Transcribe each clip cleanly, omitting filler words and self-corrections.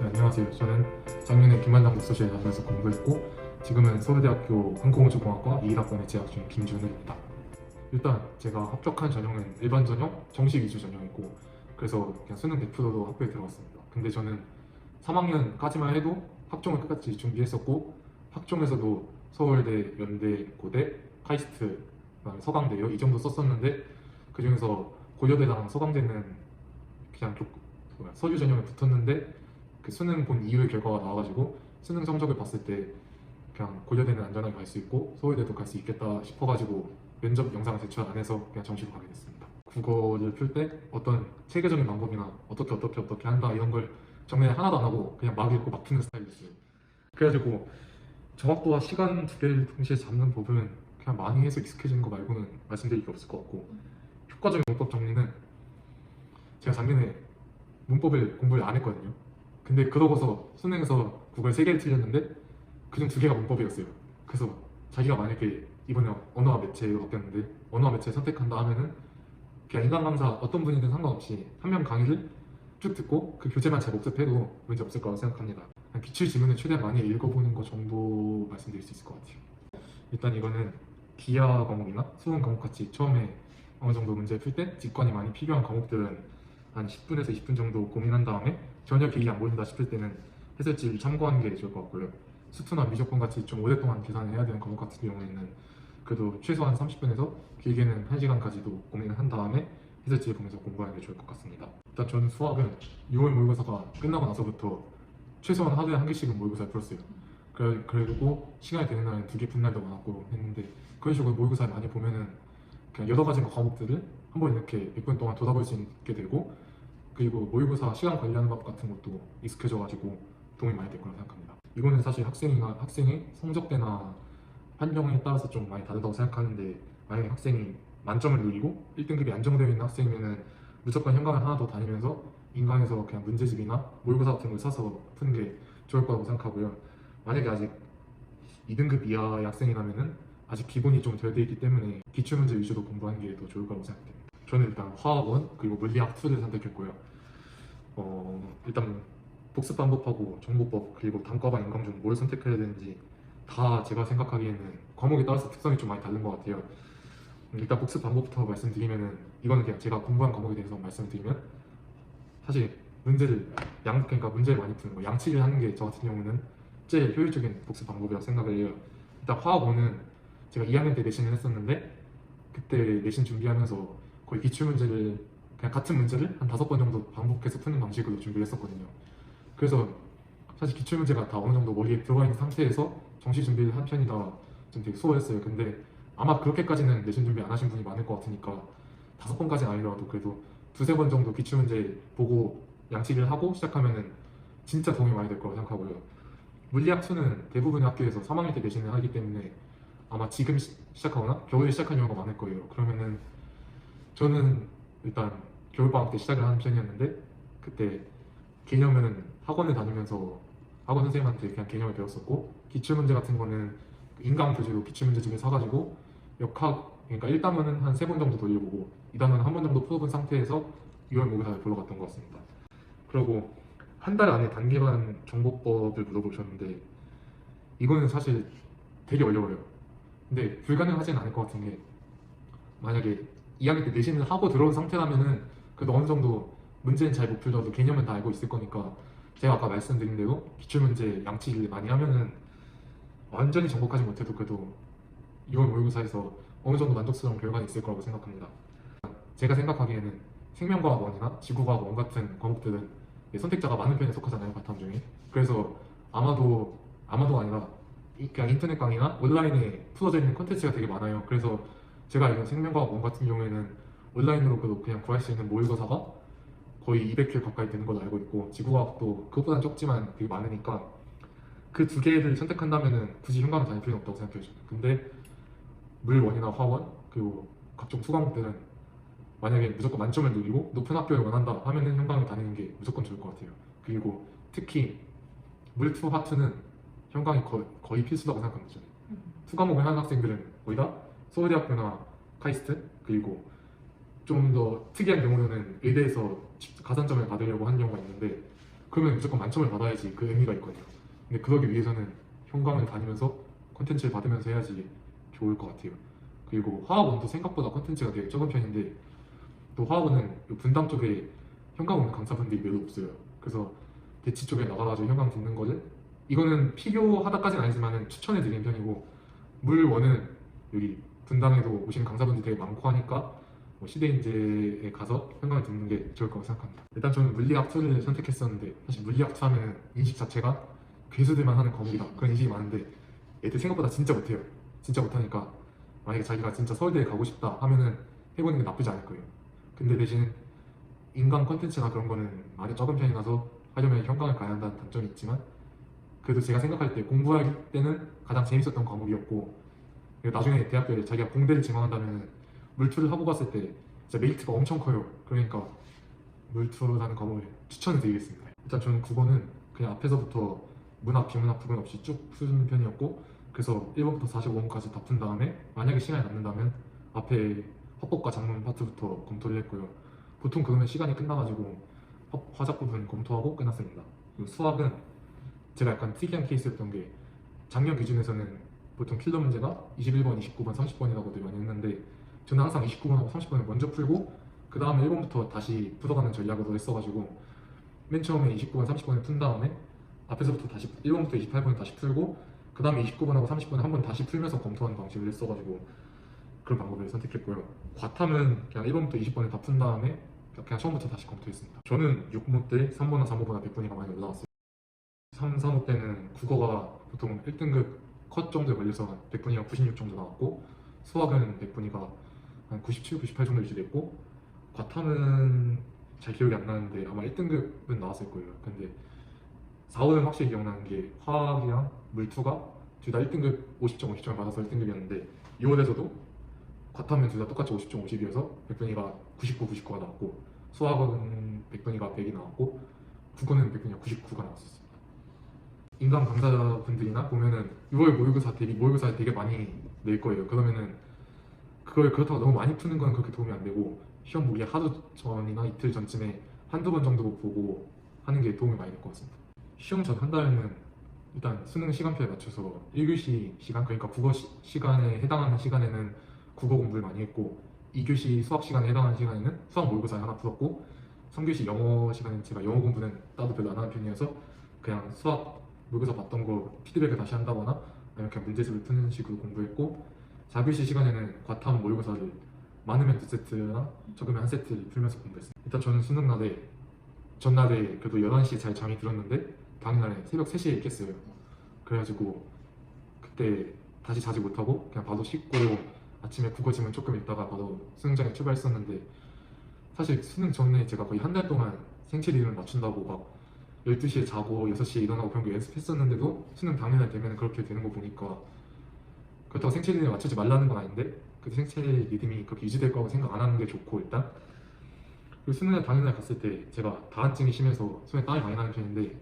네, 안녕하세요. 저는 작년에 김만장 독서실에 다니면서 공부했고 지금은 서울대학교 항공우주공학과 21학번에 재학 중인 김준우입니다. 일단 제가 합격한 전형은 일반 전형, 정식 이주 전형이고 그래서 그냥 수능 100%로 학교에 들어갔습니다. 근데 저는 3학년까지만 해도 학종을 끝까지 준비했었고 학종에서도 서울대, 연대, 고대, 카이스트, 그다음에 서강대요 이 정도 썼었는데 그 중에서 고려대랑 서강대는 그냥 서류 전형에 붙었는데 그 수능 본 이후의 결과가 나와가지고 수능 성적을 봤을 때 그냥 고려대는 안전하게 갈 수 있고 서울대도 갈 수 있겠다 싶어가지고 면접 영상을 제출 안 해서 그냥 정시로 가게 됐습니다. 국어를 풀 때 어떤 체계적인 방법이나 어떻게 한다 이런 걸 정리를 하나도 안 하고 그냥 막 읽고 막 푸는 스타일이었어요. 그래가지고 정확도와 시간 두 개를 동시에 잡는 법은 그냥 많이 해서 익숙해지는 거 말고는 말씀드릴 게 없을 것 같고 효과적인 문법 정리는 제가 작년에 문법을 공부를 안 했거든요. 근데 그러고서 수능에서 국어 3개를 틀렸는데 그중 2개가 문법이었어요. 그래서 자기가 만약에 이번에 언어와 매체로 바뀌었는데 언어와 매체 선택한다 하면은 그냥 인간 강사 어떤 분이든 상관없이 한 명 강의를 쭉 듣고 그 교재만 잘 복습해도 문제 없을 거라고 생각합니다. 그냥 기출 지문을 최대한 많이 읽어보는 거 정도 말씀드릴 수 있을 것 같아요. 일단 이거는 기하 과목이나 수능 과목 같이 처음에 어느 정도 문제를 풀 때 직관이 많이 필요한 과목들은 한 10분에서 20분 정도 고민한 다음에 전혀 길이 안 보인다 싶을 때는 해설지를 참고하는 게 좋을 것 같고요. 수투나 미적분 같이 좀 오랫동안 계산을 해야 되는 과목 같은 경우에는 그래도 최소한 30분에서 길게는 1시간까지도 고민을 한 다음에 해설지를 보면서 공부하는 게 좋을 것 같습니다. 일단 저는 수학은 6월 모의고사가 끝나고 나서부터 최소한 하루에 1개씩은 모의고사를 풀었어요. 그리고 시간이 되는 날은 2개 푼 날도 많았고 했는데 그런 식으로 모의고사를 많이 보면은 그냥 여러 가지 과목들을 한번 이렇게 100분 동안 돌아볼 수 있게 되고 그리고 모의고사 시간 관리하는 법 같은 것도 익숙해져가지고 도움이 많이 될 거라고 생각합니다. 이거는 사실 학생의 성적대나 환경에 따라서 좀 많이 다르다고 생각하는데 만약에 학생이 만점을 누리고 1등급이 안정되어 있는 학생이면 무조건 현강을 하나 더 다니면서 인강에서 그냥 문제집이나 모의고사 같은 걸 사서 푸는 게 좋을 거라고 생각하고요. 만약에 아직 2등급 이하의 학생이라면은 아직 기본이 좀 덜 돼 있기 때문에 기출문제 위주로 공부하는 게 더 좋을 거라고 생각됩니다. 저는 일단 화학원 그리고 물리학 2를 선택했고요. 일단 복습 반복하고 정보법 그리고 단과반 인강 중 뭘 선택해야 되는지 다 제가 생각하기에는 과목에 따라서 특성이 좀 많이 다른 것 같아요. 일단 복습 반복부터 말씀드리면은 이거는 그냥 제가 공부한 과목에 대해서 말씀드리면 사실 그러니까 문제를 많이 푸는 거 양치기를 하는 게 저 같은 경우는 제일 효율적인 복습 방법이라고 생각을 해요. 일단 화학원은 제가 2학년 때 내신을 했었는데 그때 내신 준비하면서 거의 기출 문제를 그냥 같은 문제를 한 5번 정도 반복해서 푸는 방식으로 준비를 했었거든요. 그래서 사실 기출 문제가 다 어느 정도 머리에 들어가 있는 상태에서 정시 준비를 한 편이라 좀 되게 수월했어요. 근데 아마 그렇게까지는 내신 준비 안 하신 분이 많을 것 같으니까 5번까지는 아니더라도 그래도 2~3번 정도 기출 문제 보고 양치기를 하고 시작하면은 진짜 도움이 많이 될 거라고 생각하고요. 물리학 2는 대부분의 학교에서 3학년 때 내신을 하기 때문에 아마 지금 시작하거나 겨울에 시작하는 경우가 많을 거예요. 그러면은 저는 일단 겨울방학 때 시작을 하는 편이었는데 그때 개념은 학원을 다니면서 학원 선생님한테 그냥 개념을 배웠었고 기출문제 같은 거는 인강 교재로 기출문제집을 사가지고 그러니까 1단원은 한 3번 정도 돌려보고 2단원은 한 번 정도 풀어본 상태에서 6월 모의사를 보러 갔던 것 같습니다. 그리고 한 달 안에 단기간 정보법을 물어보셨는데 이거는 사실 되게 어려워요. 근데 불가능하진 않을 것 같은 게 만약에 2학년 때 내신을 하고 들어온 상태라면은 그래도 어느 정도 문제는 잘 못 풀더라도 개념은 다 알고 있을 거니까 제가 아까 말씀드린 대로 기출문제 양치기를 많이 하면은 완전히 정복하지 못해도 그래도 6월 모의고사에서 어느 정도 만족스러운 결과가 있을 거라고 생각합니다. 제가 생각하기에는 생명과학 원이나 지구과학 원 같은 과목들은 선택자가 많은 편에 속하잖아요, 바탕 중에. 그래서 아마도 아니라 그냥 인터넷 강의나 온라인에 풀어져 있는 콘텐츠가 되게 많아요. 그래서 제가 알기로 생명과학 원 같은 경우에는 온라인으로 그냥 구할 수 있는 모의고사가 거의 200회 가까이 되는 걸로 알고 있고 지구과학도 그것보다는 적지만 되게 많으니까 그 2개를 선택한다면은 굳이 현관을 다닐 필요는 없다고 생각해요. 근데 물원이나 화원 그리고 각종 수과목들은 만약에 무조건 만점을 누리고 높은 학교를 원한다 하면은 현관을 다니는 게 무조건 좋을 것 같아요. 그리고 특히 물투 화투는 현강이 거의 필수라고 생각합니다. 투과목을 하는 학생들은 거의 다 서울대학교나 카이스트 그리고 좀 더 특이한 경우는 의대에서 가산점을 받으려고 하는 경우가 있는데 그러면 무조건 만점을 받아야지 그 의미가 있거든요. 근데 그러기 위해서는 현강을 다니면서 컨텐츠를 받으면서 해야지 좋을 것 같아요. 그리고 화학원도 생각보다 컨텐츠가 되게 적은 편인데 또 화학원은 요 분당 쪽에 현강 오는 강사분들이 별로 없어요. 그래서 대치 쪽에 나가가지고 현강 듣는 거를 이거는 필요하다까지는 아니지만 추천해 드리는 편이고 물원은 여기 분당에도 오시는 강사분들이 되게 많고 하니까 뭐 시대인재에 가서 현강을 듣는 게 좋을 거라고 생각합니다. 일단 저는 물리학 2를 선택했었는데 사실 물리학 2 하면 인식 자체가 괴수들만 하는 과목이다 그런 인식이 많은데 애들 생각보다 진짜 못해요. 진짜 못하니까 만약에 자기가 진짜 서울대에 가고 싶다 하면은 해보는 게 나쁘지 않을 거예요. 근데 대신 인강 컨텐츠나 그런 거는 많이 적은 편이라서 하려면 현강을 가야 한다는 단점이 있지만 그래도 제가 생각할 때 공부할 때는 가장 재밌었던 과목이었고 그리고 나중에 대학교에 자기가 공대를 지망한다면 물투를 하고 갔을 때 진짜 메리트가 엄청 커요. 그러니까 물투라는 과목을 추천을 드리겠습니다. 일단 저는 국어는 그냥 앞에서부터 문학, 비문학 구분 없이 쭉 푸는 편이었고 그래서 1번부터 45번까지 다 푼 다음에 만약에 시간이 남는다면 앞에 화법과 작문 파트부터 검토를 했고요. 보통 그러면 시간이 끝나가지고 화작 부분 검토하고 끝났습니다. 그리고 수학은 제가 약간 특이한 케이스였던 게 작년 기준에서는 보통 킬러 문제가 21번, 29번, 30번이라고들 많이 했는데 저는 항상 29번하고 30번을 먼저 풀고 그 다음에 1번부터 다시 풀어가는 전략으로 했어가지고 맨 처음에 29번, 30번을 푼 다음에 앞에서부터 다시 1번부터 28번을 다시 풀고 그 다음에 29번하고 30번을 한 번 다시 풀면서 검토하는 방식을 했어가지고 그런 방법을 선택했고요. 과탐은 그냥 1번부터 20번을 다 푼 다음에 그냥 처음부터 다시 검토했습니다. 저는 6모 때 3번이나 3호보다 100분위가 많이 올라왔어요. 3, 4호 때는 국어가 보통 1등급 컷 정도에 걸려서 100분위가 96 정도 나왔고 수학은 100분위가 한 97, 98 정도 유지됐고 과탐은 잘 기억이 안 나는데 아마 1등급은 나왔을 거예요. 근데 4호는 확실히 기억나는 게 화학이랑 물투가 둘 다 1등급 50점, 50점을 받아서 1등급이었는데 2월에서도 과탐은 둘 다 똑같이 50점, 50이어서 100분위가 99, 99가 나왔고 수학은 100분위가 100이 나왔고 국어는 100분위가 99가 나왔었어요. 인강 강사분들이나 보면은 6월 모의고사 대비 모의고사에 되게 많이 낼 거예요. 그러면은 그걸 그렇다고 너무 많이 푸는 건 그렇게 도움이 안 되고 시험 보기 하루 전이나 이틀 전쯤에 한두 번 정도 보고 하는 게 도움이 많이 될 것 같습니다. 시험 전 한 달에는 일단 수능 시간표에 맞춰서 1교시 시간 그러니까 국어 시간에 해당하는 시간에는 국어 공부를 많이 했고 2교시 수학 시간에 해당하는 시간에는 수학 모의고사 하나 풀었고 3교시 영어 시간에 제가 영어 공부는 따로 별로 안 하는 편이어서 그냥 수학 모의고사 봤던 거 피드백을 다시 한다거나 아니면 그냥 문제집을 푸는 식으로 공부했고 4교시 시간에는 과탐 모의고사를 많으면 2세트나 적으면 1세트를 풀면서 공부했어요. 일단 저는 수능 날에 전날에 그래도 11시에 잘 잠이 들었는데 당일날에 새벽 3시에 깼어요. 그래가지고 그때 다시 자지 못하고 그냥 바로 씻고 아침에 국어 지문 조금 읽다가 바로 수능장에 출발했었는데 사실 수능 전에 제가 거의 한 달 동안 생체 리듬을 맞춘다고 막 12시에 자고 6시에 일어나고 그런 거 연습했었는데도 수능 당일날 되면 그렇게 되는 거 보니까 그렇다고 생체 리듬을 맞추지 말라는 건 아닌데 그 생체 리듬이 그렇게 유지될 거라고 생각 안 하는 게 좋고 일단 그리고 수능날 당일날 갔을 때 제가 다한증이 심해서 손에 땀이 많이 나는 편인데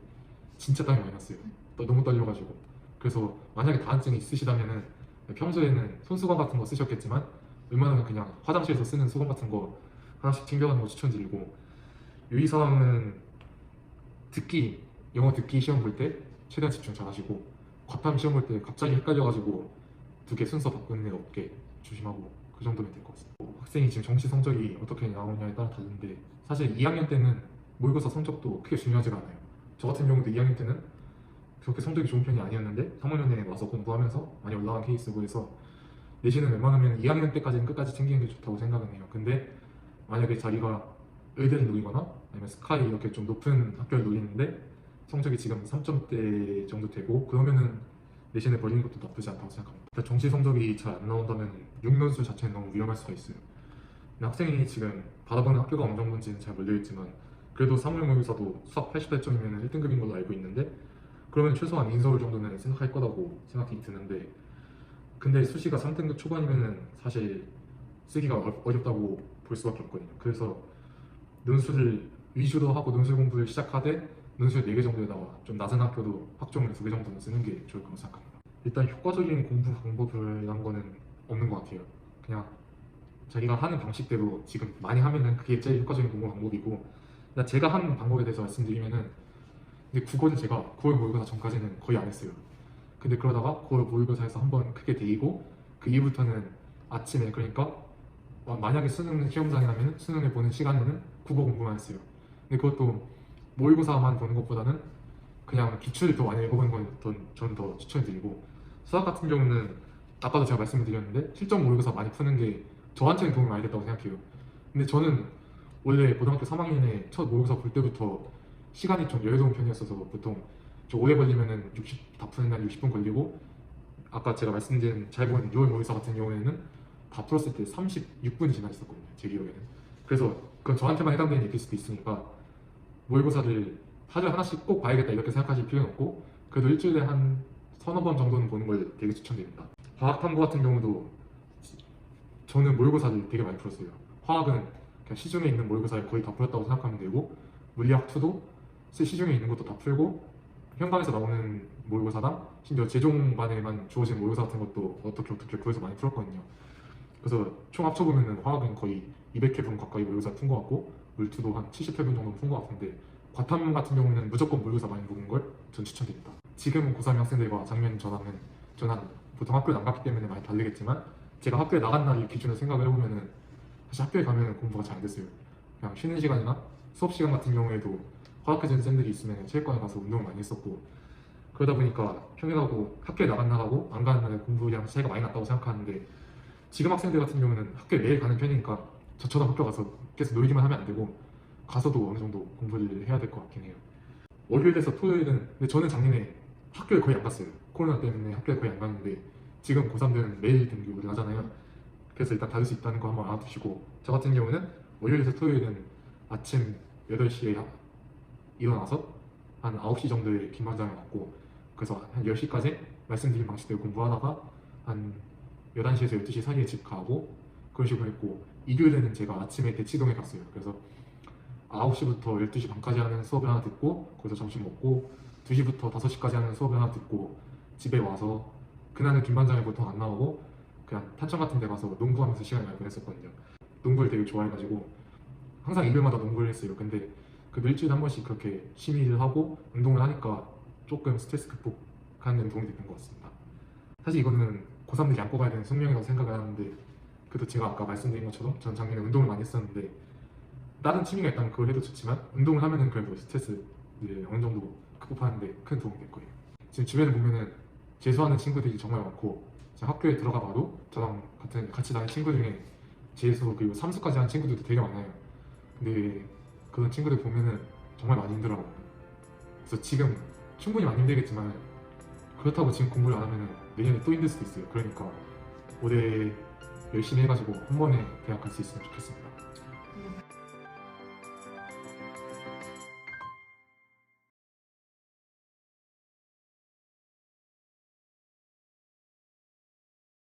진짜 땀이 많이 났어요. 너무 떨려가지고 그래서 만약에 다한증이 있으시다면은 평소에는 손수건 같은 거 쓰셨겠지만 웬만하면 그냥 화장실에서 쓰는 수건 같은 거 하나씩 챙겨가는 거 추천드리고 유의사항은 듣기 영어 듣기 시험 볼 때 최대한 집중 잘 하시고 과탐 시험 볼 때 갑자기 헷갈려가지고 두 개 순서 바꾸는 일 없게 조심하고 그 정도면 될 것 같습니다. 학생이 지금 정시 성적이 어떻게 나오냐에 따라 다른데 사실 2학년 때는 모의고사 성적도 크게 중요하지가 않아요. 저 같은 경우도 2학년 때는 그렇게 성적이 좋은 편이 아니었는데 3학년에 와서 공부하면서 많이 올라간 케이스고 해서 내신은 웬만하면 2학년 때까지는 끝까지 챙기는 게 좋다고 생각은 해요. 근데 만약에 자기가 의대를 노리거나 아니면 스카이 이렇게 좀 높은 학교를 노리는데 성적이 지금 3점대 정도 되고 그러면은 내신을 벌리는 것도 나쁘지 않다고 생각합니다. 일단 정시 성적이 잘 안 나온다면 6년수 자체는 너무 위험할 수가 있어요. 근데 학생이 지금 받아보는 학교가 어느 정도인지는 잘 모르겠지만 그래도 사무용 모의고사도 수학 88점이면 1등급인 걸로 알고 있는데 그러면 최소한 인서울 정도는 생각할 거라고 생각이 드는데 근데 수시가 3등급 초반이면은 사실 쓰기가 어렵다고 볼 수밖에 없거든요. 그래서 논술을 위주로 하고 논술 공부를 시작하되 논술 4개 정도에다가 좀 낮은 학교도 학종을 2개 정도는 쓰는 게 좋을 거라고 생각합니다. 일단 효과적인 공부 방법이란 거는 없는 것 같아요. 그냥 자기가 하는 방식대로 지금 많이 하면은 그게 제일 효과적인 공부 방법이고 제가 하는 방법에 대해서 말씀드리면은 근데 국어는 제가 9월 모의고사 전까지는 거의 안 했어요. 근데 그러다가 9월 모의고사에서 한번 크게 데이고 그 이후부터는 아침에, 그러니까 만약에 수능 시험장이라면 수능을 보는 시간에는 국어 공부만 했어요. 근데 그것도 모의고사만 보는 것보다는 그냥 기출을 더 많이 읽어보는 건 저는 더 추천드리고, 수학 같은 경우는 아까도 제가 말씀드렸는데 실전 모의고사 많이 푸는 게 저한테는 도움이 많이 됐다고 생각해요. 근데 저는 원래 고등학교 3학년에 첫 모의고사 볼 때부터 시간이 좀 여유로운 편이었어서 보통 좀 오래 걸리면은 60 다 푸는 날 60분 걸리고, 아까 제가 말씀드린 잘 본 6월 모의고사 같은 경우에는 다 풀었을 때 36분이 지나 있었거든요, 제 기억에는. 그래서 그건 저한테만 해당되는 얘기일 수도 있으니까 모의고사를 하루에 하나씩 꼭 봐야겠다 이렇게 생각하실 필요는 없고, 그래도 일주일에 한 서너 번 정도는 보는 걸 되게 추천드립니다. 과학탐구 같은 경우도 저는 모의고사를 되게 많이 풀었어요. 화학은 그냥 시중에 있는 모의고사를 거의 다 풀었다고 생각하면 되고, 물리학2도 시중에 있는 것도 다 풀고, 현강에서 나오는 모의고사랑 심지어 재종반에만 주어진 모의고사 같은 것도 어떻게 구해서 많이 풀었거든요. 그래서 총 합쳐보면 화학은 거의 200회분 가까이 모의고사 푼 것 같고, 물투도 한 70회분 정도 푼 것 같은데, 과탐 같은 경우는 무조건 모의고사 많이 보는 걸 전 추천드립니다. 지금 고3 학생들과 작년 저는 보통 학교에 안 갔기 때문에 많이 다르겠지만, 제가 학교에 나간 날 기준으로 생각을 해보면은 사실 학교에 가면 공부가 잘 안 됐어요. 그냥 쉬는 시간이나 수업 시간 같은 경우에도 화학해주는 쌤들이 있으면 체육관에 가서 운동을 많이 했었고, 그러다 보니까 평일하고 학교에 나가고 안 가는 날에 공부량 차이가 많이 났다고 생각하는데, 지금 학생들 같은 경우는 학교에 매일 가는 편이니까 저처럼 학교 가서 계속 놀기만 하면 안 되고 가서도 어느 정도 공부를 해야 될 것 같긴 해요. 월요일에서 토요일은, 근데 저는 작년에 학교에 거의 안 갔어요. 코로나 때문에 학교에 거의 안 갔는데, 지금 고3들은 매일 등교를 하잖아요. 그래서 일단 다를 수 있다는 거 한번 알아두시고, 저 같은 경우는 월요일에서 토요일은 아침 8시에 일어나서 한 9시 정도에 김반장을 맞고, 그래서 한 10시까지 말씀드린 방식대로 공부하다가 한 11시에서 12시 사이에 집 가고 그런 식으로 했고, 일요일에는 제가 아침에 대치동에 갔어요. 그래서 9시부터 12시 반까지 하는 수업을 하나 듣고 거기서 점심 먹고, 2시부터 5시까지 하는 수업을 하나 듣고 집에 와서, 그날은 김반장이 보통 안 나오고 그냥 탄천 같은 데 가서 농구하면서 시간을 많이 보냈었거든요. 농구를 되게 좋아해가지고 항상 일요일마다 농구를 했어요. 근데 그 일주일에 한 번씩 그렇게 취미를 하고 운동을 하니까 조금 스트레스 극복하는 데 도움이 되는 것 같습니다. 사실 이거는 고3들이 안고 가야 되는 숙명이라고 생각을 하는데, 그래도 제가 아까 말씀드린 것처럼 전 작년에 운동을 많이 했었는데, 다른 취미가 있다면 그걸 해도 좋지만 운동을 하면은 그래도 스트레스를 어느 정도 극복하는 데 큰 도움이 될 거예요. 지금 주변에 보면은 재수하는 친구들이 정말 많고, 제가 학교에 들어가 봐도 저랑 같이 다니는 친구 중에 재수 그리고 삼수까지 하는 친구들도 되게 많아요. 근데 그런 친구들 보면은 정말 많이 힘들어하거든요. 그래서 지금 충분히 많이 힘들겠지만, 그렇다고 지금 공부를 안 하면은 내년에 또 힘들 수도 있어요. 그러니까 올해 열심히 해가지고 한 번에 대학 갈 수 있으면 좋겠습니다.